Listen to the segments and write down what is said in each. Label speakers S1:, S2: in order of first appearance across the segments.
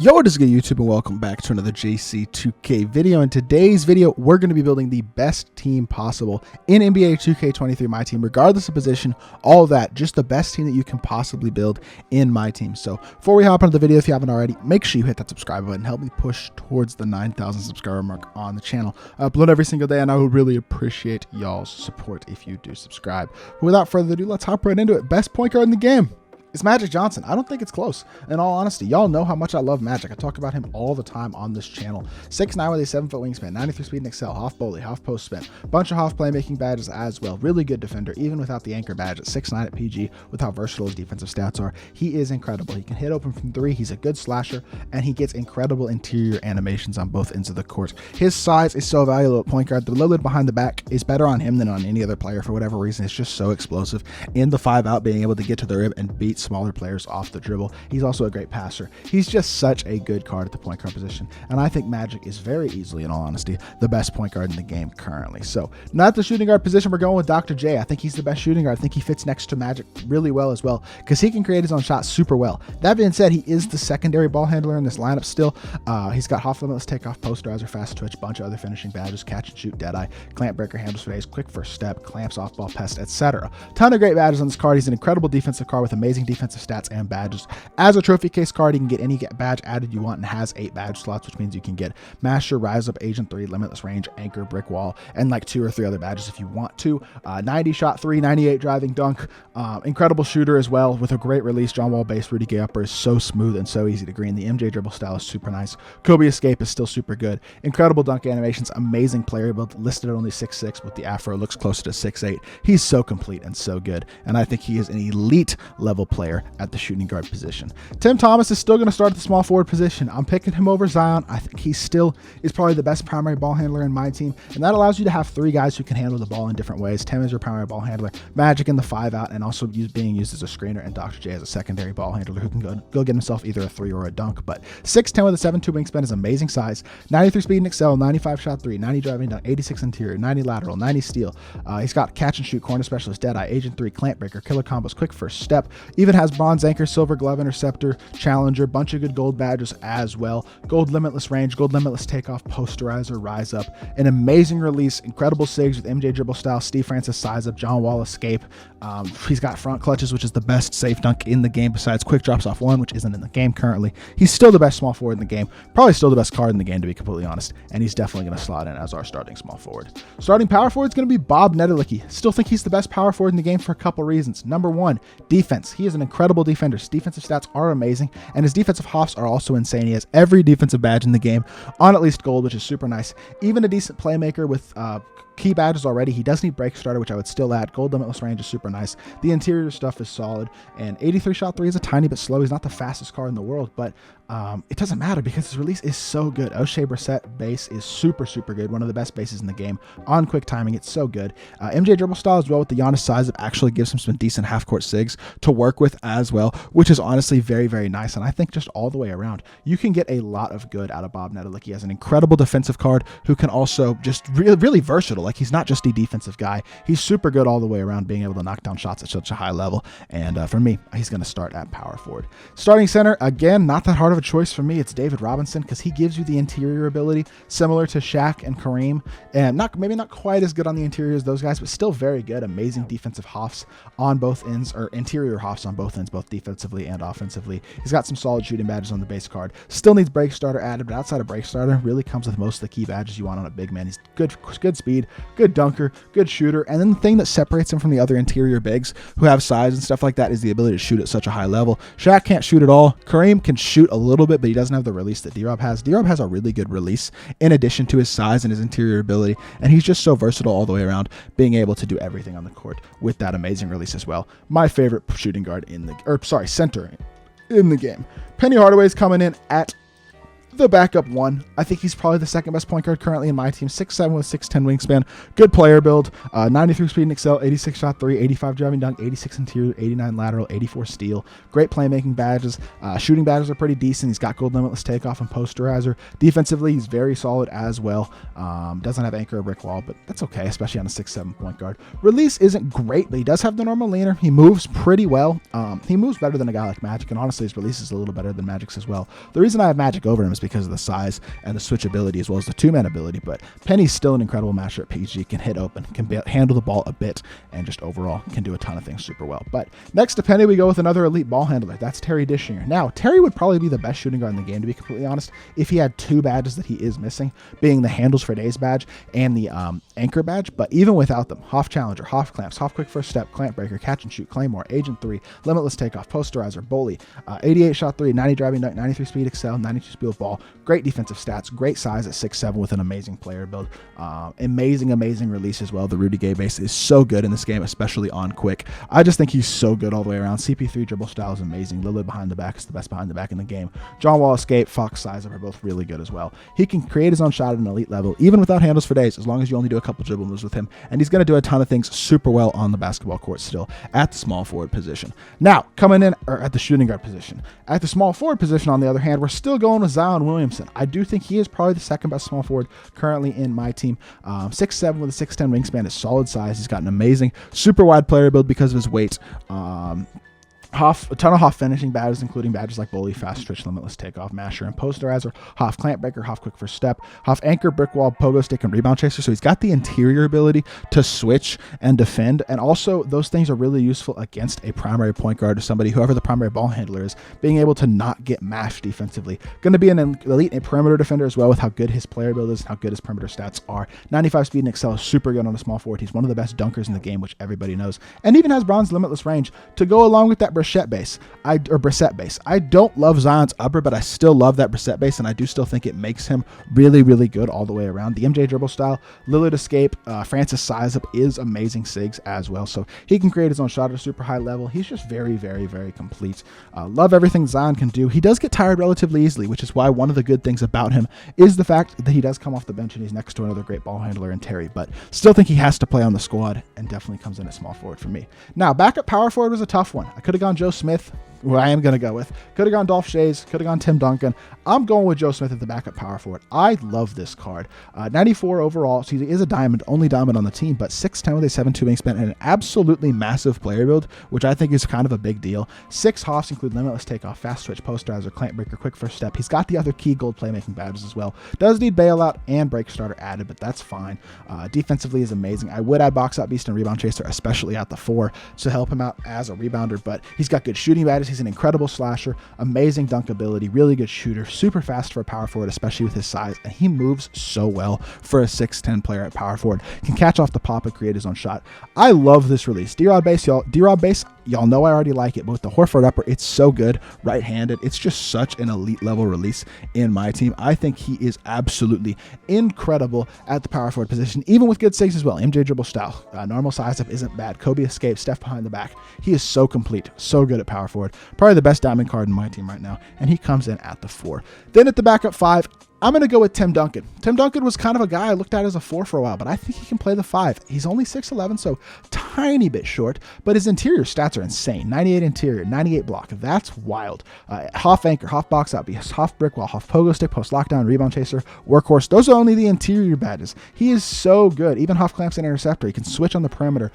S1: Yo, what is good, YouTube, and welcome back to another JC2K video. In today's video, we're going to be building the best team possible in NBA 2K23 MyTEAM, regardless of position, all of that, just the best team that you can possibly build in MyTEAM. So before we hop into the video, if you haven't already, make sure you hit that subscribe button, help me push towards the 9,000 subscriber mark on the channel. I upload every single day, and I would really appreciate y'all's support if you do subscribe. But without further ado, let's hop right into it. Best point guard in the game. It's Magic Johnson. I don't think it's close. In all honesty, y'all know how much I love Magic. I talk about him all the time on this channel. 6'9" with a 7-foot wingspan, 93 speed and excel, half bully, half post spin, bunch of half playmaking badges as well. Really good defender, even without the anchor badge at 6'9" at PG, with how versatile his defensive stats are. He is incredible. He can hit open from three. He's a good slasher, and he gets incredible interior animations on both ends of the court. His size is so valuable at point guard. The load behind the back is better on him than on any other player for whatever reason. It's just so explosive. In the 5-out, being able to get to the rim and beat smaller players off the dribble. He's also a great passer. He's just such a good card at the point guard position, and I think Magic is very easily, in all honesty, the best point guard in the game currently. So not the shooting guard position, we're going with Dr. J. I think he's the best shooting guard. I think he fits next to Magic really well as well, because he can create his own shot super well. That being said, he is the secondary ball handler in this lineup still. He's got half limitless takeoff, posterizer, fast twitch, bunch of other finishing badges, catch and shoot, deadeye, clamp breaker, handles for days, quick first step, clamps, off ball, pest, etc. Ton of great badges on this card. He's an incredible defensive card with amazing defensive stats and badges. As a trophy case card, you can get any badge added you want, and has 8 badge slots, which means you can get Master, Rise Up, Agent 3, Limitless Range, Anchor, Brick Wall, and like 2 or 3 other badges if you want to. 90 shot 3, 98 driving dunk. Incredible shooter as well, with a great release. John Wall base, Rudy Gay upper is so smooth and so easy to green. The MJ dribble style is super nice. Kobe escape is still super good. Incredible dunk animations. Amazing player build, listed at only 6'6", with the afro looks closer to 6'8". He's so complete and so good, and I think he is an elite level player at the shooting guard position. Tim Thomas is still going to start at the small forward position. I'm picking him over Zion. I think he still is probably the best primary ball handler in my team, and that allows you to have 3 guys who can handle the ball in different ways. Tim is your primary ball handler, Magic in the 5-out, and also being used as a screener, and Dr. J as a secondary ball handler who can go get himself either a 3 or a dunk. But 6'10" with a 7'2" wingspan is amazing size, 93 speed and excel, 95 shot 3, 90 driving down, 86 interior, 90 lateral, 90 steal. He's got catch and shoot, corner specialist, deadeye, agent 3, clamp breaker, killer combos, quick first step, even has bronze anchor, silver glove interceptor, challenger, bunch of good gold badges as well. Gold limitless range, gold limitless takeoff, posterizer, rise up, an amazing release, incredible sigs with MJ dribble style, Steve Francis size up, John Wall escape. He's got front clutches, which is the best safe dunk in the game besides quick drops off one, which isn't in the game currently. He's still the best small forward in the game, probably still the best card in the game, to be completely honest, and he's definitely going to slot in as our starting small forward. Starting power forward is going to be Bob Nedelicki. Still think he's the best power forward in the game for a couple reasons. Number one, defense. He is an incredible defender. His defensive stats are amazing, and his defensive hops are also insane. He has every defensive badge in the game on at least gold, which is super nice. Even a decent playmaker with key badges already. He does need break starter, which I would still add. Gold limitless range is super nice. The interior stuff is solid, and 83 shot 3 is a tiny bit slow. He's not the fastest card in the world, but it doesn't matter because his release is so good. O'Shea Brissett base is super good, one of the best bases in the game on quick timing. It's so good. MJ dribble style as well, with the Giannis size up, actually gives him some decent half court sigs to work with as well, which is honestly very nice. And I think just all the way around, you can get a lot of good out of Bob Nedelicki as an incredible defensive card who can also just really versatile. Like, he's not just a defensive guy. He's super good all the way around, being able to knock down shots at such a high level. And for me, he's going to start at power forward. Starting center, again, not that hard of a choice for me. It's David Robinson, because he gives you the interior ability similar to Shaq and Kareem, and maybe not quite as good on the interior as those guys, but still very good. Amazing defensive hops on both ends, or interior hops on both ends, both defensively and offensively. He's got some solid shooting badges on the base card. Still needs break starter added, but outside of break starter, really comes with most of the key badges you want on a big man. He's good speed, good dunker, good shooter, and then the thing that separates him from the other interior bigs who have size and stuff like that is the ability to shoot at such a high level. Shaq can't shoot at all. Kareem can shoot a little bit, but he doesn't have the release that D-Rob has. D-Rob has a really good release in addition to his size and his interior ability, and he's just so versatile all the way around, being able to do everything on the court with that amazing release as well. My favorite center in the game. Penny Hardaway's coming in at the backup 1, I think he's probably the second best point guard currently in my team. 6'7" with 6'10" wingspan, good player build, 93 speed and excel, 86 shot 3, 85 driving dunk, 86 interior, 89 lateral, 84 steal. Great playmaking badges. Shooting badges are pretty decent. He's got gold limitless takeoff and posterizer. Defensively, he's very solid as well. Doesn't have anchor or brick wall, but that's okay, especially on a 6'7" point guard. Release isn't great, but he does have the normal leaner. He moves pretty well. He moves better than a guy like Magic, and honestly, his release is a little better than Magic's as well. The reason I have Magic over him is because of the size and the switchability as well as the two-man ability, but Penny's still an incredible matcher at PG, can hit open, can handle the ball a bit, and just overall can do a ton of things super well. But next to Penny, we go with another elite ball handler. That's Terry Dishinger. Now, Terry would probably be the best shooting guard in the game, to be completely honest, if he had 2 badges that he is missing, being the Handles for Days badge and the Anchor badge. But even without them, Hoff Challenger, Hoff Clamps, Hoff Quick First Step, Clamp Breaker, Catch and Shoot, Claymore, Agent 3, Limitless Takeoff, Posterizer, Bully, 88 shot 3, 90 driving dunk, 93 speed excel, 92 speed with ball. Great defensive stats, great size at 6'7" with an amazing player build. Amazing release as well. The Rudy Gay base is so good in this game, especially on quick. I just think he's so good all the way around. CP3 dribble style is amazing. Lillard behind the back is the best behind the back in the game. John Wall escape, Fox size up are both really good as well. He can create his own shot at an elite level, even without handles for days, as long as you only do a couple dribble moves with him. And he's going to do a ton of things super well on the basketball court still at the small forward position. Now, coming in, or at the shooting guard position. At the small forward position, on the other hand, we're still going with Zion Williamson. I do think he is probably the second best small forward currently in my team. 6'7" with a 6'10" wingspan is solid size. He's got an amazing, super wide player build because of his weight. A ton of Hoff finishing badges, including badges like Bully, Fast Twitch, Limitless Takeoff, Masher, and Posterizer, Hoff Clamp Breaker, Hoff Quick First Step, Hoff Anchor, Brick Wall, Pogo Stick, and Rebound Chaser. So he's got the interior ability to switch and defend, and also those things are really useful against a primary point guard or somebody, whoever the primary ball handler is, being able to not get mashed defensively. Going to be an elite perimeter defender as well with how good his player build is and how good his perimeter stats are. 95 speed and excel is super good on a small forward. He's one of the best dunkers in the game, which everybody knows, and even has bronze limitless range to go along with that Brissett base. I don't love Zion's upper, but I still love that Brissett base, and I do still think it makes him really, really good all the way around. The MJ dribble style, Lillard escape, Francis size up is amazing SIGs as well, so he can create his own shot at a super high level. He's just very, very, very complete. Love everything Zion can do. He does get tired relatively easily, which is why one of the good things about him is the fact that he does come off the bench and he's next to another great ball handler in Terry, but still think he has to play on the squad and definitely comes in at small forward for me. Now, backup power forward was a tough one. I could have gone Joe Smith, who I am going to go with. Could have gone Dolph Shays, could have gone Tim Duncan. I'm going with Joe Smith at the backup power forward. I love this card. 94 overall, so he is a diamond, only diamond on the team, but 6'10 with a 7'2 wingspan and an absolutely massive player build, which I think is kind of a big deal. 6 Hoffs include Limitless Takeoff, Fast Switch, Posterizer, Clamp Breaker, Quick First Step. He's got the other key gold playmaking badges as well. Does need Bailout and Break Starter added, but that's fine. Defensively is amazing. I would add Box Out Beast and Rebound Chaser, especially at the 4, to help him out as a rebounder, but he's got good shooting badges. He's an incredible slasher, amazing dunk ability, really good shooter, super fast for a power forward, especially with his size, and he moves so well for a 6'10 player at power forward. Can catch off the pop and create his own shot. I love this release. D-Rod base, y'all know I already like it, but with the Horford upper, it's so good, right-handed. It's just such an elite level release in my team. I think he is absolutely incredible at the power forward position, even with good SIGs as well. MJ dribble style, normal size up isn't bad. Kobe escape, Steph behind the back. He is so complete, so good at power forward. Probably the best diamond card in my team right now, and he comes in at the 4. Then at the backup 5, I'm going to go with Tim Duncan. Tim Duncan was kind of a guy I looked at as a 4 for a while, but I think he can play the 5. He's only 6'11", so tiny bit short, but his interior stats are insane. 98 interior, 98 block. That's wild. Hoff Anchor, Hoff Box Out, Hoff Brick Wall, Hoff Pogo Stick, Post Lockdown, Rebound Chaser, Workhorse. Those are only the interior badges. He is so good. Even Hoff Clamps and Interceptor. He can switch on the perimeter.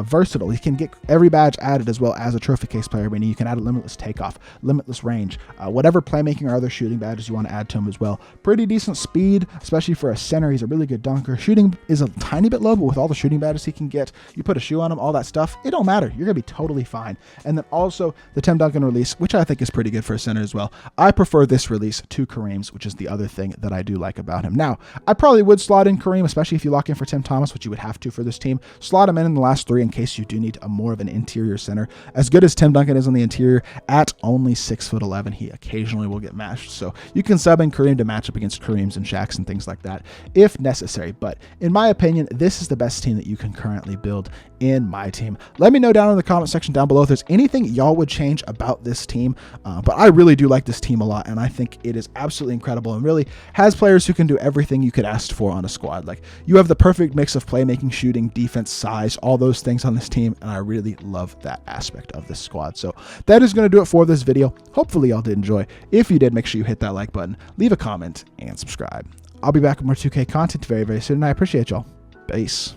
S1: Versatile. He can get every badge added as well as a trophy case player, meaning you can add a Limitless Takeoff, Limitless Range, whatever playmaking or other shooting badges you want to add to him as well. Pretty decent speed, especially for a center. He's a really good dunker. Shooting is a tiny bit low, but with all the shooting badges he can get, you put a shoe on him, all that stuff, it don't matter. You're going to be totally fine. And then also the Tim Duncan release, which I think is pretty good for a center as well. I prefer this release to Kareem's, which is the other thing that I do like about him. Now, I probably would slot in Kareem, especially if you lock in for Tim Thomas, which you would have to for this team. Slot him in the last 3 in case you do need a more of an interior center. As good as Tim Duncan is on the interior, at only 6'11", he occasionally will get mashed. So you can sub in Kareem to match up against against Kareems and Shaqs and things like that if necessary. But in my opinion, this is the best team that you can currently build in my team. Let me know down in the comment section down below if there's anything y'all would change about this team. But I really do like this team a lot, and I think it is absolutely incredible and really has players who can do everything you could ask for on a squad. Like, you have the perfect mix of playmaking, shooting, defense, size, all those things on this team, and I really love that aspect of this squad. So that is going to do it for this video. Hopefully y'all did enjoy. If you did, make sure you hit that like button, leave a comment, and subscribe. I'll be back with more 2K content very, very soon, and I appreciate y'all. Peace.